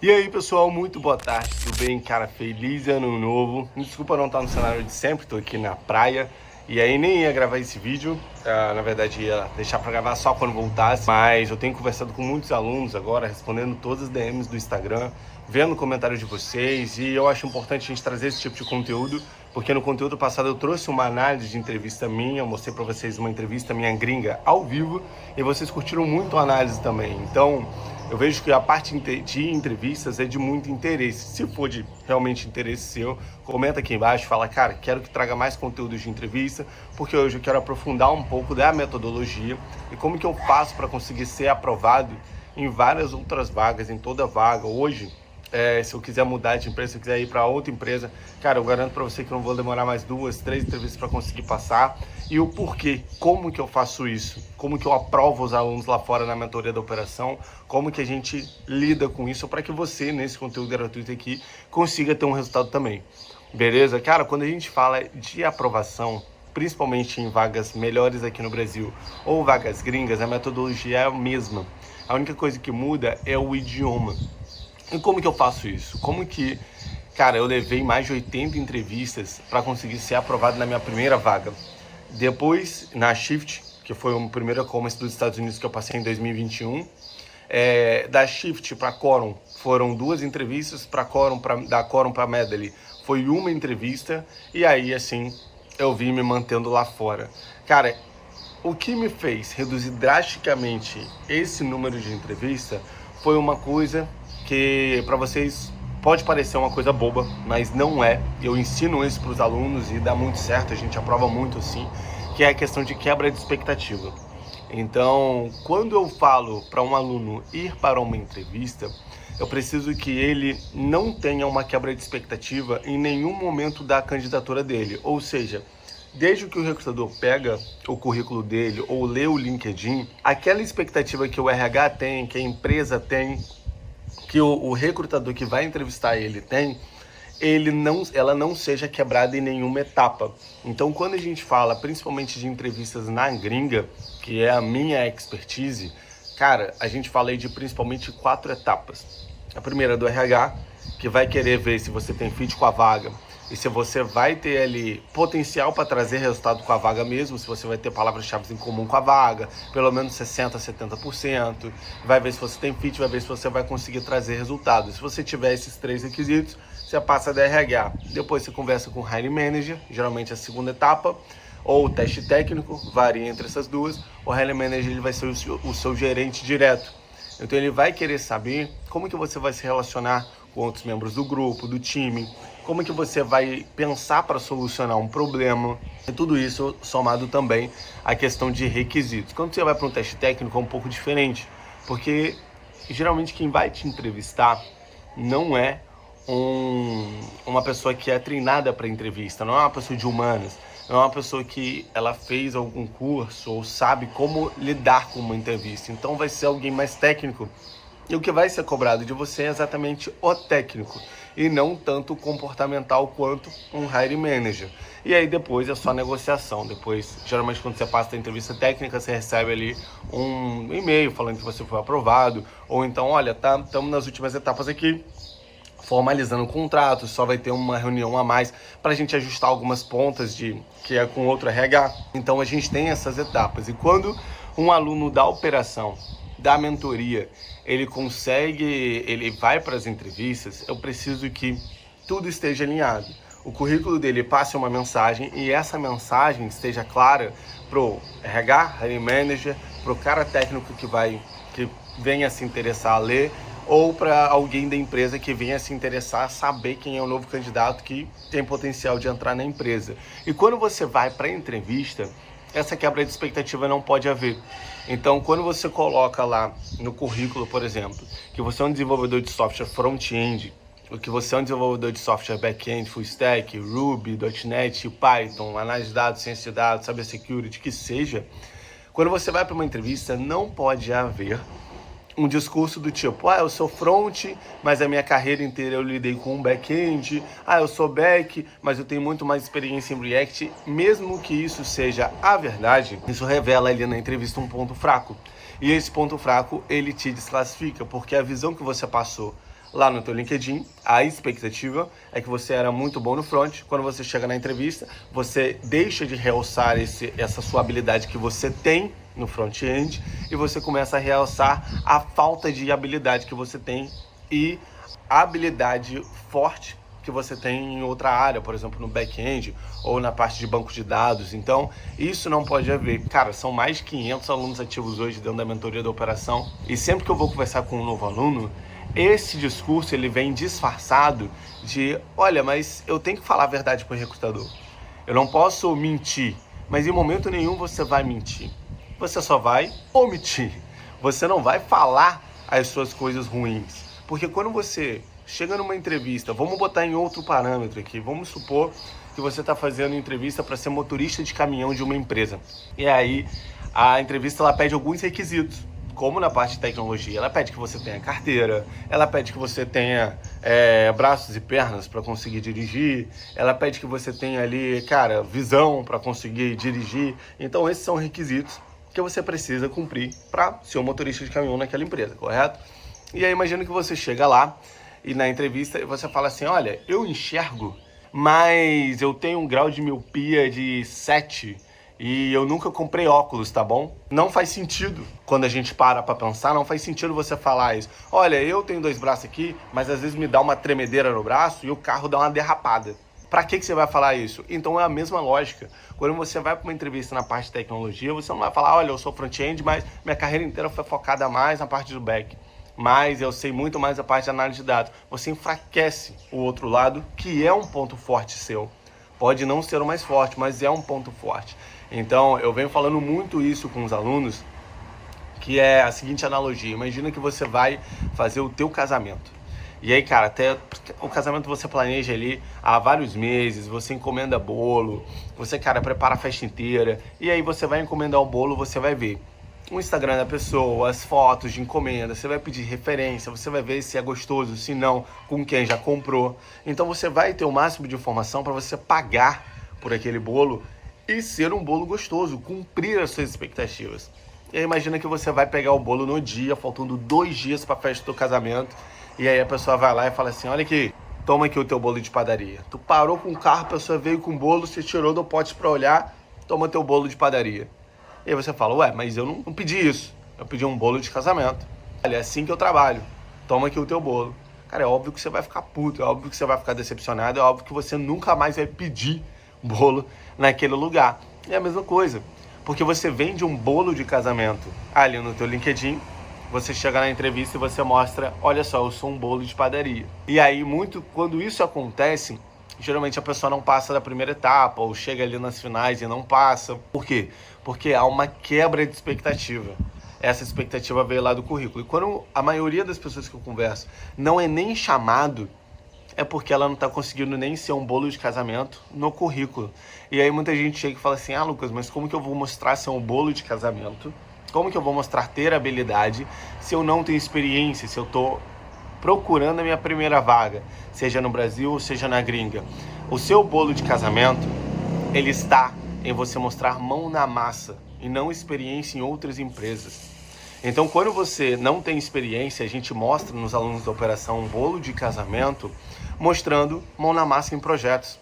E aí pessoal, muito boa tarde, tudo bem? Cara, feliz ano novo. Desculpa não estar no cenário de sempre, tô aqui na praia. E aí nem ia gravar esse vídeo, na verdade ia deixar para gravar só quando voltasse. Mas eu tenho conversado com muitos alunos agora, respondendo todas as DMs do Instagram, vendo comentários de vocês. E eu acho importante a gente trazer esse tipo de conteúdo, porque no conteúdo passado eu trouxe uma análise de entrevista minha, eu mostrei para vocês uma entrevista minha gringa ao vivo, e vocês curtiram muito a análise também. Então eu vejo que a parte de entrevistas é de muito interesse. Se for de realmente interesse seu, comenta aqui embaixo, fala, cara, quero que traga mais conteúdos de entrevista, porque hoje eu quero aprofundar um pouco da metodologia e como que eu faço para conseguir ser aprovado em várias outras vagas, em toda vaga. Hoje, se eu quiser mudar de empresa, se eu quiser ir para outra empresa, cara, eu garanto para você que eu não vou demorar mais 2, 3 entrevistas para conseguir passar. E o porquê, como que eu faço isso, como que eu aprovo os alunos lá fora na mentoria da operação, como que a gente lida com isso para que você, nesse conteúdo gratuito aqui, consiga ter um resultado também. Beleza? Cara, quando a gente fala de aprovação, principalmente em vagas melhores aqui no Brasil ou vagas gringas, a metodologia é a mesma. A única coisa que muda é o idioma. E como que eu faço isso? Como que, cara, eu levei mais de 80 entrevistas para conseguir ser aprovado na minha primeira vaga. Depois, na Shift, que foi o primeiro e-commerce dos Estados Unidos que eu passei em 2021, da Shift para Quorum foram 2 entrevistas, da Quorum para Medley foi uma entrevista, e aí, assim, eu vim me mantendo lá fora. Cara, o que me fez reduzir drasticamente esse número de entrevista foi uma coisa que para vocês pode parecer uma coisa boba, mas não é. Eu ensino isso para os alunos e dá muito certo, a gente aprova muito assim, que é a questão de quebra de expectativa. Então, quando eu falo para um aluno ir para uma entrevista, eu preciso que ele não tenha uma quebra de expectativa em nenhum momento da candidatura dele. Ou seja, desde que o recrutador pega o currículo dele ou lê o LinkedIn, aquela expectativa que o RH tem, que a empresa tem, que o recrutador que vai entrevistar ele tem, ela não seja quebrada em nenhuma etapa. Então, quando a gente fala principalmente de entrevistas na gringa, que é a minha expertise, cara, a gente fala aí de principalmente 4 etapas. A primeira é do RH, que vai querer ver se você tem fit com a vaga e se você vai ter ali potencial para trazer resultado com a vaga mesmo, se você vai ter palavras-chave em comum com a vaga, pelo menos 60%, 70%, vai ver se você tem fit, vai ver se você vai conseguir trazer resultados. Se você tiver esses 3 requisitos, você passa da RH. Depois você conversa com o hiring manager, geralmente a segunda etapa, ou o teste técnico, varia entre essas duas. O hiring manager ele vai ser o seu gerente direto. Então ele vai querer saber como que você vai se relacionar com outros membros do grupo, do time, como que você vai pensar para solucionar um problema, e tudo isso somado também à questão de requisitos. Quando você vai para um teste técnico é um pouco diferente, porque geralmente quem vai te entrevistar não é uma pessoa que é treinada para entrevista, não é uma pessoa de humanas, não é uma pessoa que ela fez algum curso ou sabe como lidar com uma entrevista. Então vai ser alguém mais técnico. E o que vai ser cobrado de você é exatamente o técnico e não tanto o comportamental quanto um hiring manager. E aí depois é só negociação. Depois, geralmente quando você passa a entrevista técnica, você recebe ali um e-mail falando que você foi aprovado, ou então, olha, estamos nas últimas etapas aqui, formalizando o contrato, só vai ter uma reunião a mais para a gente ajustar algumas pontas que é com outro RH. Então a gente tem essas etapas. E quando um aluno da operação, da mentoria, ele vai para as entrevistas, eu preciso que tudo esteja alinhado. O currículo dele passe uma mensagem e essa mensagem esteja clara pro RH, hiring manager, pro cara técnico que venha se interessar a ler, ou para alguém da empresa que venha se interessar a saber quem é o novo candidato que tem potencial de entrar na empresa. E quando você vai para a entrevista, essa quebra de expectativa não pode haver. Então, quando você coloca lá no currículo, por exemplo, que você é um desenvolvedor de software front-end, ou que você é um desenvolvedor de software back-end, full stack, Ruby, .NET, Python, análise de dados, ciência de dados, cybersecurity, que seja, quando você vai para uma entrevista, não pode haver um discurso do tipo, eu sou front, mas a minha carreira inteira eu lidei com um back-end, eu sou back, mas eu tenho muito mais experiência em React. Mesmo que isso seja a verdade, isso revela ali na entrevista um ponto fraco. E esse ponto fraco, ele te desclassifica, porque a visão que você passou lá no teu LinkedIn, a expectativa é que você era muito bom no front. Quando você chega na entrevista, você deixa de realçar essa sua habilidade que você tem no front-end e você começa a realçar a falta de habilidade que você tem e a habilidade forte que você tem em outra área, por exemplo, no back-end ou na parte de banco de dados. Então, isso não pode haver. Cara, são mais de 500 alunos ativos hoje dentro da mentoria da operação e sempre que eu vou conversar com um novo aluno, esse discurso ele vem disfarçado de, olha, mas eu tenho que falar a verdade para o recrutador. Eu não posso mentir, mas em momento nenhum você vai mentir. Você só vai omitir. Você não vai falar as suas coisas ruins. Porque quando você chega numa entrevista, vamos botar em outro parâmetro aqui, vamos supor que você está fazendo entrevista para ser motorista de caminhão de uma empresa. E aí a entrevista ela pede alguns requisitos, como na parte de tecnologia. Ela pede que você tenha carteira, ela pede que você tenha braços e pernas para conseguir dirigir, ela pede que você tenha ali, cara, visão para conseguir dirigir. Então esses são requisitos que você precisa cumprir para ser um motorista de caminhão naquela empresa, correto? E aí imagina que você chega lá e na entrevista você fala assim, olha, eu enxergo, mas eu tenho um grau de miopia de 7 e eu nunca comprei óculos, tá bom? Não faz sentido, quando a gente para pensar, não faz sentido você falar isso. Olha, eu tenho 2 braços aqui, mas às vezes me dá uma tremedeira no braço e o carro dá uma derrapada. Pra que você vai falar isso? Então é a mesma lógica. Quando você vai para uma entrevista na parte de tecnologia, você não vai falar, olha, eu sou front-end, mas minha carreira inteira foi focada mais na parte do back. Mas eu sei muito mais a parte de análise de dados. Você enfraquece o outro lado, que é um ponto forte seu. Pode não ser o mais forte, mas é um ponto forte. Então, eu venho falando muito isso com os alunos, que é a seguinte analogia. Imagina que você vai fazer o teu casamento. E aí, cara, até o casamento você planeja ali há vários meses, você encomenda bolo, você, cara, prepara a festa inteira, e aí você vai encomendar o bolo, você vai ver o Instagram da pessoa, as fotos de encomenda, você vai pedir referência, você vai ver se é gostoso, se não, com quem já comprou. Então você vai ter o máximo de informação para você pagar por aquele bolo e ser um bolo gostoso, cumprir as suas expectativas. E aí imagina que você vai pegar o bolo no dia, faltando 2 dias para a festa do casamento, e aí a pessoa vai lá e fala assim, olha aqui, toma aqui o teu bolo de padaria. Tu parou com o carro, a pessoa veio com o bolo, você tirou do pote para olhar, toma teu bolo de padaria. E aí você fala, ué, mas eu não pedi isso, eu pedi um bolo de casamento. Olha, é assim que eu trabalho, toma aqui o teu bolo. Cara, é óbvio que você vai ficar puto, é óbvio que você vai ficar decepcionado, é óbvio que você nunca mais vai pedir bolo naquele lugar. É a mesma coisa, porque você vende um bolo de casamento ali no teu LinkedIn, você chega na entrevista e você mostra, olha só, eu sou um bolo de padaria. E aí, quando isso acontece, geralmente a pessoa não passa da primeira etapa, ou chega ali nas finais e não passa. Por quê? Porque há uma quebra de expectativa. Essa expectativa veio lá do currículo. E quando a maioria das pessoas que eu converso não é nem chamado, é porque ela não está conseguindo nem ser um bolo de casamento no currículo. E aí muita gente chega e fala assim, Lucas, mas como que eu vou mostrar ser um bolo de casamento? Como que eu vou mostrar ter habilidade se eu não tenho experiência, se eu estou procurando a minha primeira vaga, seja no Brasil ou seja na gringa? O seu bolo de casamento, ele está em você mostrar mão na massa e não experiência em outras empresas. Então, quando você não tem experiência, a gente mostra nos alunos da operação um bolo de casamento, mostrando mão na massa em projetos.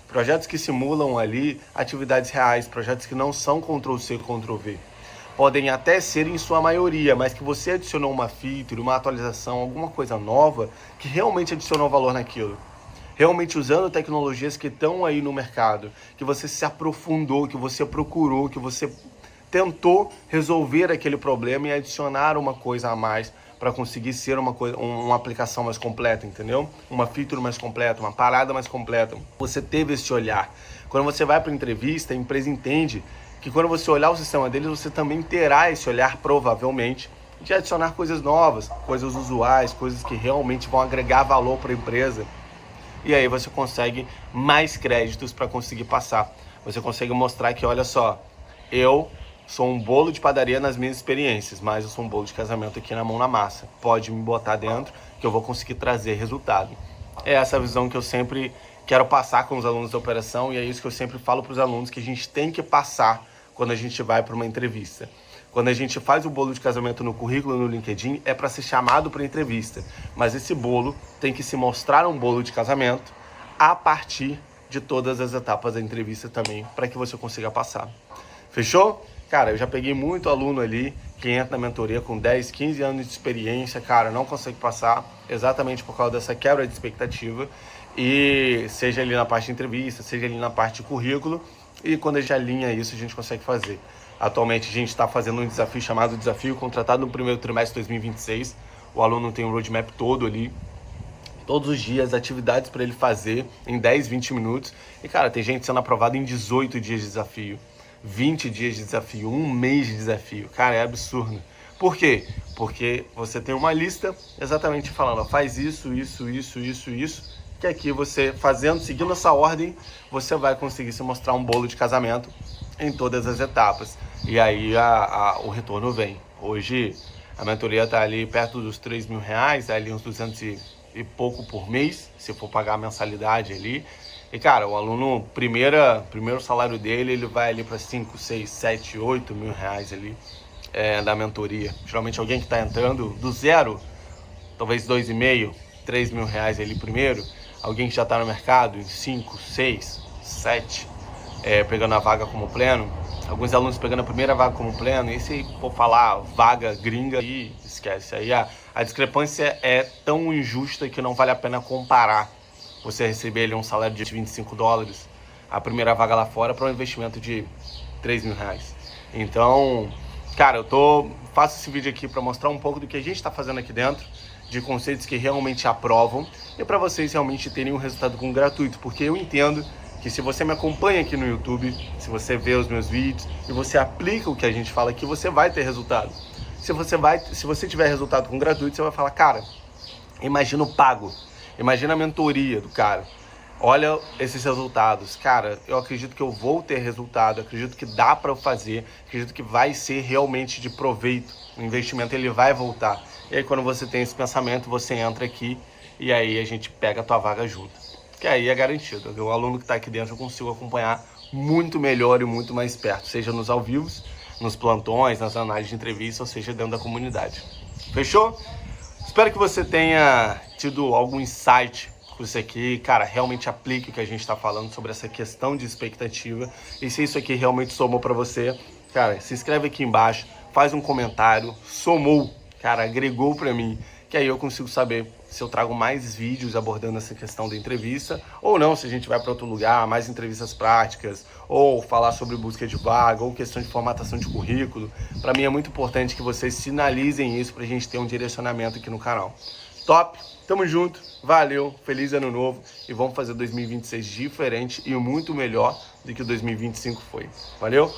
Projetos que simulam ali atividades reais, projetos que não são Ctrl+C, Ctrl+V. Podem até ser em sua maioria, mas que você adicionou uma feature, uma atualização, alguma coisa nova que realmente adicionou valor naquilo. Realmente usando tecnologias que estão aí no mercado, que você se aprofundou, que você procurou, que você tentou resolver aquele problema e adicionar uma coisa a mais para conseguir ser uma aplicação mais completa, entendeu? Uma feature mais completa, uma parada mais completa. Você teve esse olhar. Quando você vai para a entrevista, a empresa entende que quando você olhar o sistema deles, você também terá esse olhar, provavelmente, de adicionar coisas novas, coisas usuais, coisas que realmente vão agregar valor para a empresa. E aí você consegue mais créditos para conseguir passar. Você consegue mostrar que, olha só, eu sou um bolo de padaria nas minhas experiências, mas eu sou um bolo de casamento aqui na mão na massa. Pode me botar dentro que eu vou conseguir trazer resultado. É essa visão que eu sempre quero passar com os alunos da operação, e é isso que eu sempre falo para os alunos que a gente tem que passar quando a gente vai para uma entrevista. Quando a gente faz o bolo de casamento no currículo no LinkedIn, é para ser chamado para entrevista. Mas esse bolo tem que se mostrar um bolo de casamento a partir de todas as etapas da entrevista também, para que você consiga passar. Fechou? Cara, eu já peguei muito aluno ali que entra na mentoria com 10, 15 anos de experiência, cara, não consegue passar exatamente por causa dessa quebra de expectativa. E seja ali na parte de entrevista, seja ali na parte de currículo, e quando a gente alinha isso, a gente consegue fazer. Atualmente a gente está fazendo um desafio chamado Desafio Contratado no primeiro trimestre de 2026. O aluno tem um roadmap todo ali, todos os dias, atividades para ele fazer em 10, 20 minutos. E, cara, tem gente sendo aprovada em 18 dias de desafio, 20 dias de desafio, um mês de desafio. Cara, é absurdo. Por quê? Porque você tem uma lista exatamente falando, ó, faz isso, que aqui você fazendo, seguindo essa ordem, você vai conseguir se mostrar um bolo de casamento em todas as etapas. E aí o retorno vem. Hoje a mentoria está ali perto dos R$3.000, ali uns 200 e pouco por mês, se for pagar a mensalidade ali. E, cara, o aluno, primeiro salário dele, ele vai ali para 5, 6, 7, 8 mil reais ali da mentoria. Geralmente alguém que está entrando do zero, talvez 2,5, 3 mil reais ali primeiro. Alguém que já está no mercado em 5, 6, 7, pegando a vaga como pleno. Alguns alunos pegando a primeira vaga como pleno. E se for falar vaga gringa, aí esquece. Aí a discrepância é tão injusta que não vale a pena comparar você receber ali um salário de $25, a primeira vaga lá fora, para um investimento de 3 mil reais. Então, cara, faço esse vídeo aqui para mostrar um pouco do que a gente está fazendo aqui dentro, de conceitos que realmente aprovam, e para vocês realmente terem um resultado com gratuito, porque eu entendo que se você me acompanha aqui no YouTube, se você vê os meus vídeos e você aplica o que a gente fala aqui, você vai ter resultado. Se você tiver resultado com gratuito, você vai falar, cara, imagina o pago, imagina a mentoria do cara, olha esses resultados, cara, eu acredito que eu vou ter resultado, acredito que dá para eu fazer, acredito que vai ser realmente de proveito, o investimento ele vai voltar. E aí quando você tem esse pensamento, você entra aqui e aí a gente pega a tua vaga junto. Que aí é garantido, o aluno que está aqui dentro eu consigo acompanhar muito melhor e muito mais perto, seja nos ao vivo, nos plantões, nas análises de entrevista, ou seja, dentro da comunidade. Fechou? Espero que você tenha tido algum insight com isso aqui. Cara, realmente aplique o que a gente está falando sobre essa questão de expectativa. E se isso aqui realmente somou para você, cara, se inscreve aqui embaixo, faz um comentário, somou, cara, agregou para mim, que aí eu consigo saber se eu trago mais vídeos abordando essa questão da entrevista, ou não, se a gente vai para outro lugar, mais entrevistas práticas, ou falar sobre busca de vaga, ou questão de formatação de currículo. Para mim é muito importante que vocês sinalizem isso para a gente ter um direcionamento aqui no canal. Top? Tamo junto, valeu, feliz ano novo e vamos fazer 2026 diferente e muito melhor do que o 2025 foi. Valeu?